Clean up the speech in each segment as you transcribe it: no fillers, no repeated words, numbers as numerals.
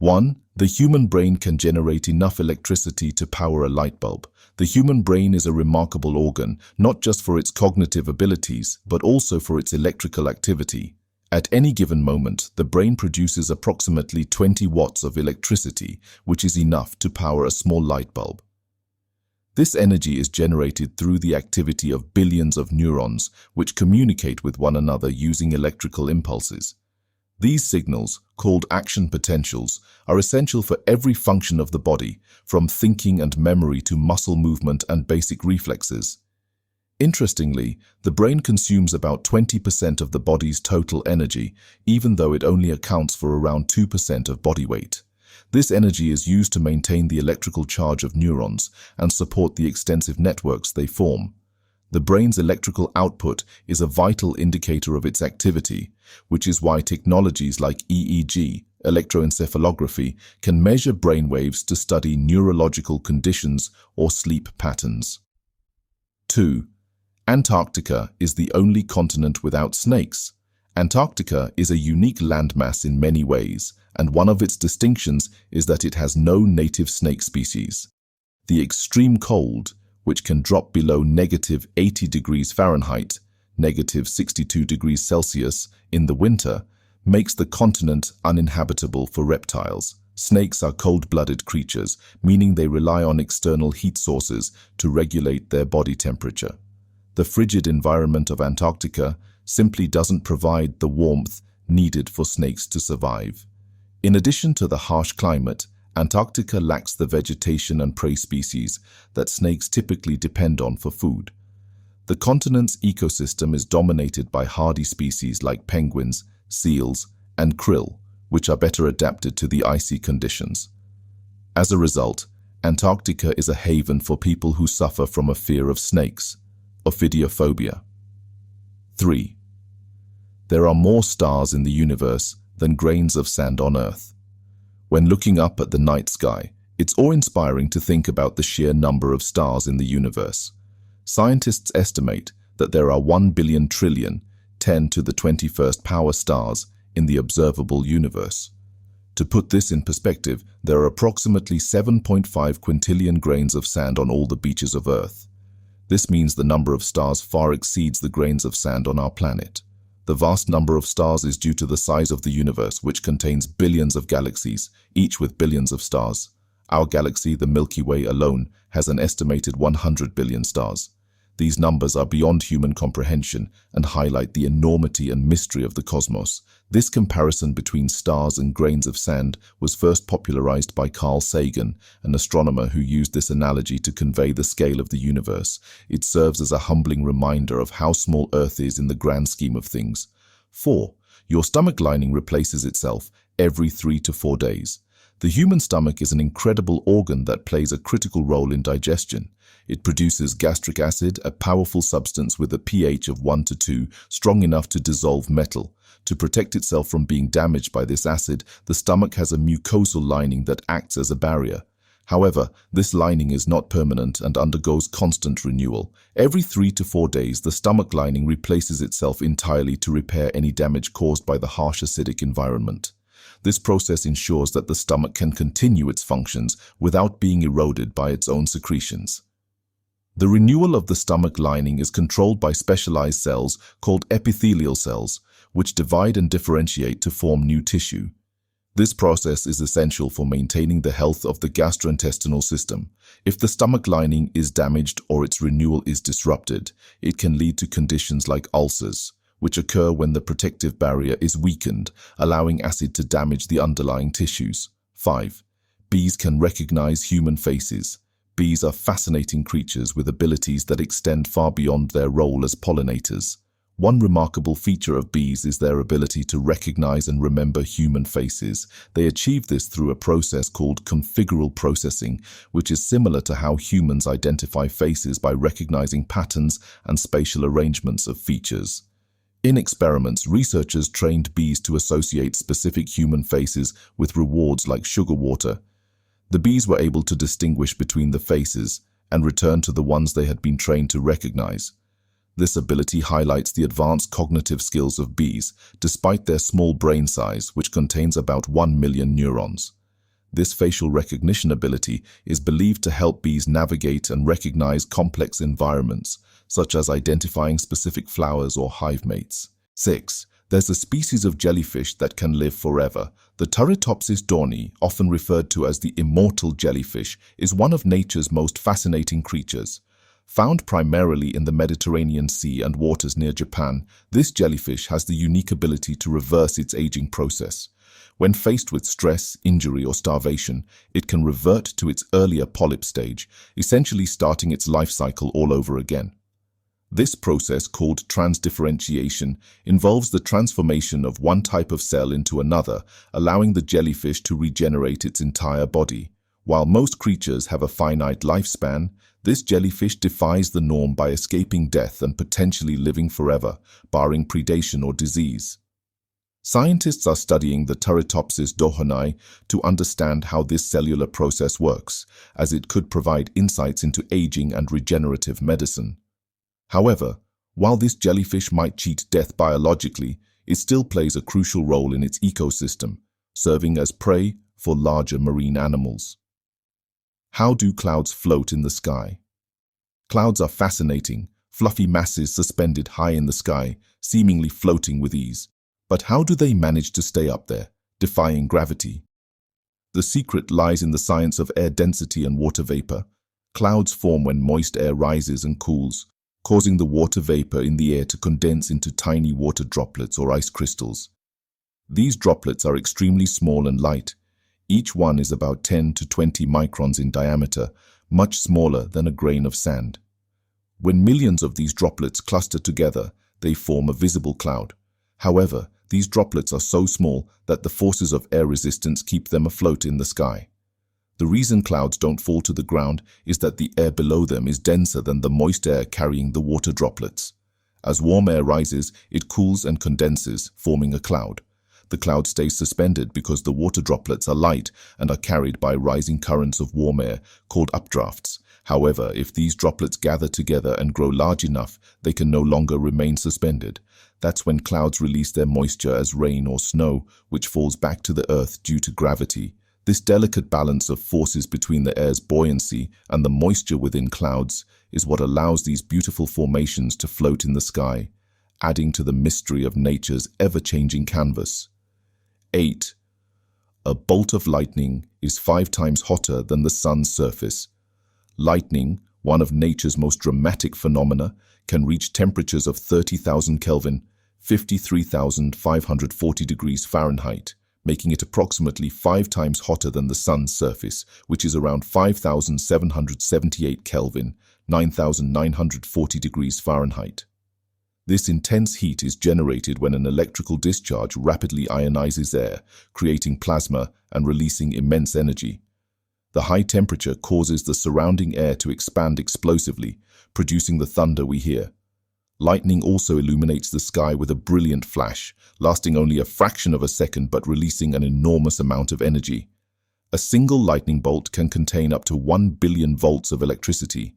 1. The human brain can generate enough electricity to power a light bulb. The human brain is a remarkable organ, not just for its cognitive abilities, but also for its electrical activity. At any given moment, the brain produces approximately 20 watts of electricity, which is enough to power a small light bulb. This energy is generated through the activity of billions of neurons, which communicate with one another using electrical impulses. These signals, called action potentials, are essential for every function of the body, from thinking and memory to muscle movement and basic reflexes. Interestingly, the brain consumes about 20% of the body's total energy, even though it only accounts for around 2% of body weight. This energy is used to maintain the electrical charge of neurons and support the extensive networks they form. The brain's electrical output is a vital indicator of its activity, which is why technologies like EEG, electroencephalography, can measure brain waves to study neurological conditions or sleep patterns. 2. Antarctica is the only continent without snakes. Antarctica is a unique landmass in many ways, and one of its distinctions is that it has no native snake species. The extreme cold, which can drop below -80 degrees Fahrenheit, -62 degrees Celsius in the winter, makes the continent uninhabitable for reptiles. Snakes are cold-blooded creatures, meaning they rely on external heat sources to regulate their body temperature. The frigid environment of Antarctica simply doesn't provide the warmth needed for snakes to survive. In addition to the harsh climate, Antarctica lacks the vegetation and prey species that snakes typically depend on for food. The continent's ecosystem is dominated by hardy species like penguins, seals, and krill, which are better adapted to the icy conditions. As a result, Antarctica is a haven for people who suffer from a fear of snakes, ophidiophobia. 3. There are more stars in the universe than grains of sand on Earth. When looking up at the night sky, it's awe-inspiring to think about the sheer number of stars in the universe. Scientists estimate that there are 1 billion trillion, 10 to the 21st power stars in the observable universe. To put this in perspective, there are approximately 7.5 quintillion grains of sand on all the beaches of Earth. This means the number of stars far exceeds the grains of sand on our planet. The vast number of stars is due to the size of the universe, which contains billions of galaxies, each with billions of stars. Our galaxy, the Milky Way alone, has an estimated 100 billion stars. These numbers are beyond human comprehension and highlight the enormity and mystery of the cosmos. This comparison between stars and grains of sand was first popularized by Carl Sagan, an astronomer who used this analogy to convey the scale of the universe. It serves as a humbling reminder of how small Earth is in the grand scheme of things. 4. Your stomach lining replaces itself every 3 to 4 days. The human stomach is an incredible organ that plays a critical role in digestion. It produces gastric acid, a powerful substance with a pH of 1 to 2, strong enough to dissolve metal. To protect itself from being damaged by this acid, the stomach has a mucosal lining that acts as a barrier. However, this lining is not permanent and undergoes constant renewal. Every 3 to 4 days, the stomach lining replaces itself entirely to repair any damage caused by the harsh acidic environment. This process ensures that the stomach can continue its functions without being eroded by its own secretions. The renewal of the stomach lining is controlled by specialized cells called epithelial cells, which divide and differentiate to form new tissue. This process is essential for maintaining the health of the gastrointestinal system. If the stomach lining is damaged or its renewal is disrupted, it can lead to conditions like ulcers, which occur when the protective barrier is weakened, allowing acid to damage the underlying tissues. 5. Bees can recognize human faces. Bees are fascinating creatures with abilities that extend far beyond their role as pollinators. One remarkable feature of bees is their ability to recognize and remember human faces. They achieve this through a process called configural processing, which is similar to how humans identify faces by recognizing patterns and spatial arrangements of features. In experiments, researchers trained bees to associate specific human faces with rewards like sugar water. The bees were able to distinguish between the faces and return to the ones they had been trained to recognize. This ability highlights the advanced cognitive skills of bees, despite their small brain size, which contains about 1 million neurons. This facial recognition ability is believed to help bees navigate and recognize complex environments, such as identifying specific flowers or hive mates. 6. There's a species of jellyfish that can live forever. The Turritopsis dohrnii, often referred to as the immortal jellyfish, is one of nature's most fascinating creatures. Found primarily in the Mediterranean Sea and waters near Japan, this jellyfish has the unique ability to reverse its aging process. When faced with stress, injury, or starvation, it can revert to its earlier polyp stage, essentially starting its life cycle all over again. This process, called transdifferentiation, involves the transformation of one type of cell into another, allowing the jellyfish to regenerate its entire body. While most creatures have a finite lifespan, this jellyfish defies the norm by escaping death and potentially living forever, barring predation or disease. Scientists are studying the Turritopsis dohrnii to understand how this cellular process works, as it could provide insights into aging and regenerative medicine. However, while this jellyfish might cheat death biologically, it still plays a crucial role in its ecosystem, serving as prey for larger marine animals. How do clouds float in the sky? Clouds are fascinating, fluffy masses suspended high in the sky, seemingly floating with ease. But how do they manage to stay up there, defying gravity? The secret lies in the science of air density and water vapor. Clouds form when moist air rises and cools, causing the water vapor in the air to condense into tiny water droplets or ice crystals. These droplets are extremely small and light. Each one is about 10 to 20 microns in diameter, much smaller than a grain of sand. When millions of these droplets cluster together, they form a visible cloud. However, these droplets are so small that the forces of air resistance keep them afloat in the sky. The reason clouds don't fall to the ground is that the air below them is denser than the moist air carrying the water droplets. As warm air rises, it cools and condenses, forming a cloud. The cloud stays suspended because the water droplets are light and are carried by rising currents of warm air, called updrafts. However, if these droplets gather together and grow large enough, they can no longer remain suspended. That's when clouds release their moisture as rain or snow, which falls back to the earth due to gravity. This delicate balance of forces between the air's buoyancy and the moisture within clouds is what allows these beautiful formations to float in the sky, adding to the mystery of nature's ever-changing canvas. 8. A bolt of lightning is 5 times hotter than the sun's surface. Lightning, one of nature's most dramatic phenomena, can reach temperatures of 30,000 Kelvin, 53,540 degrees Fahrenheit, making it approximately 5 times hotter than the sun's surface, which is around 5,778 Kelvin, 9,940 degrees Fahrenheit. This intense heat is generated when an electrical discharge rapidly ionizes air, creating plasma and releasing immense energy. The high temperature causes the surrounding air to expand explosively, producing the thunder we hear. Lightning also illuminates the sky with a brilliant flash, lasting only a fraction of a second but releasing an enormous amount of energy. A single lightning bolt can contain up to 1 billion volts of electricity.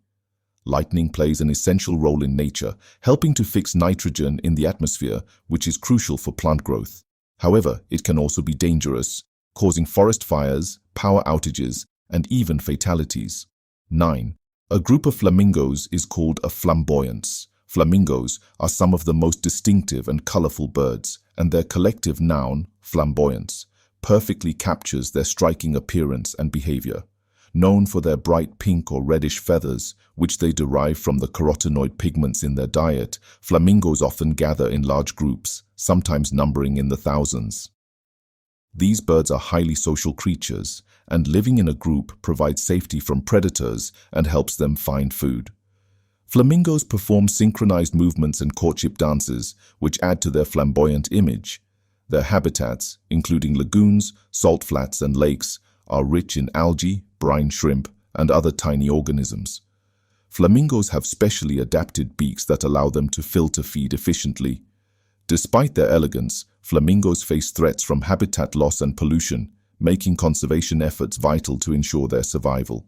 Lightning plays an essential role in nature, helping to fix nitrogen in the atmosphere, which is crucial for plant growth. However, it can also be dangerous, causing forest fires, power outages, and even fatalities. 9. A group of flamingos is called a flamboyance. Flamingos are some of the most distinctive and colorful birds, and their collective noun, flamboyance, perfectly captures their striking appearance and behavior. Known for their bright pink or reddish feathers, which they derive from the carotenoid pigments in their diet, flamingos often gather in large groups, sometimes numbering in the thousands. These birds are highly social creatures, and living in a group provides safety from predators and helps them find food. Flamingos perform synchronized movements and courtship dances, which add to their flamboyant image. Their habitats, including lagoons, salt flats, and lakes, are rich in algae, brine shrimp, and other tiny organisms. Flamingos have specially adapted beaks that allow them to filter feed efficiently. Despite their elegance, flamingos face threats from habitat loss and pollution, making conservation efforts vital to ensure their survival.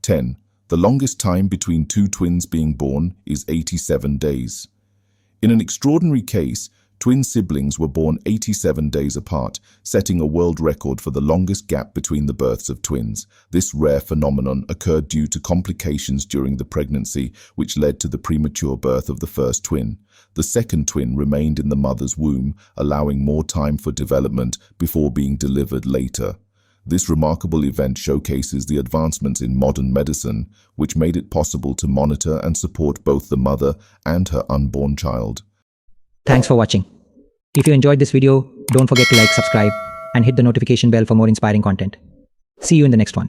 10. The longest time between 2 twins being born is 87 days. In an extraordinary case, Twin siblings were born 87 days apart, setting a world record for the longest gap between the births of twins. This rare phenomenon occurred due to complications during the pregnancy, which led to the premature birth of the first twin. The second twin remained in the mother's womb, allowing more time for development before being delivered later. This remarkable event showcases the advancements in modern medicine, which made it possible to monitor and support both the mother and her unborn child. Thanks for watching. If you enjoyed this video, don't forget to like, subscribe, and hit the notification bell for more inspiring content. See you in the next one.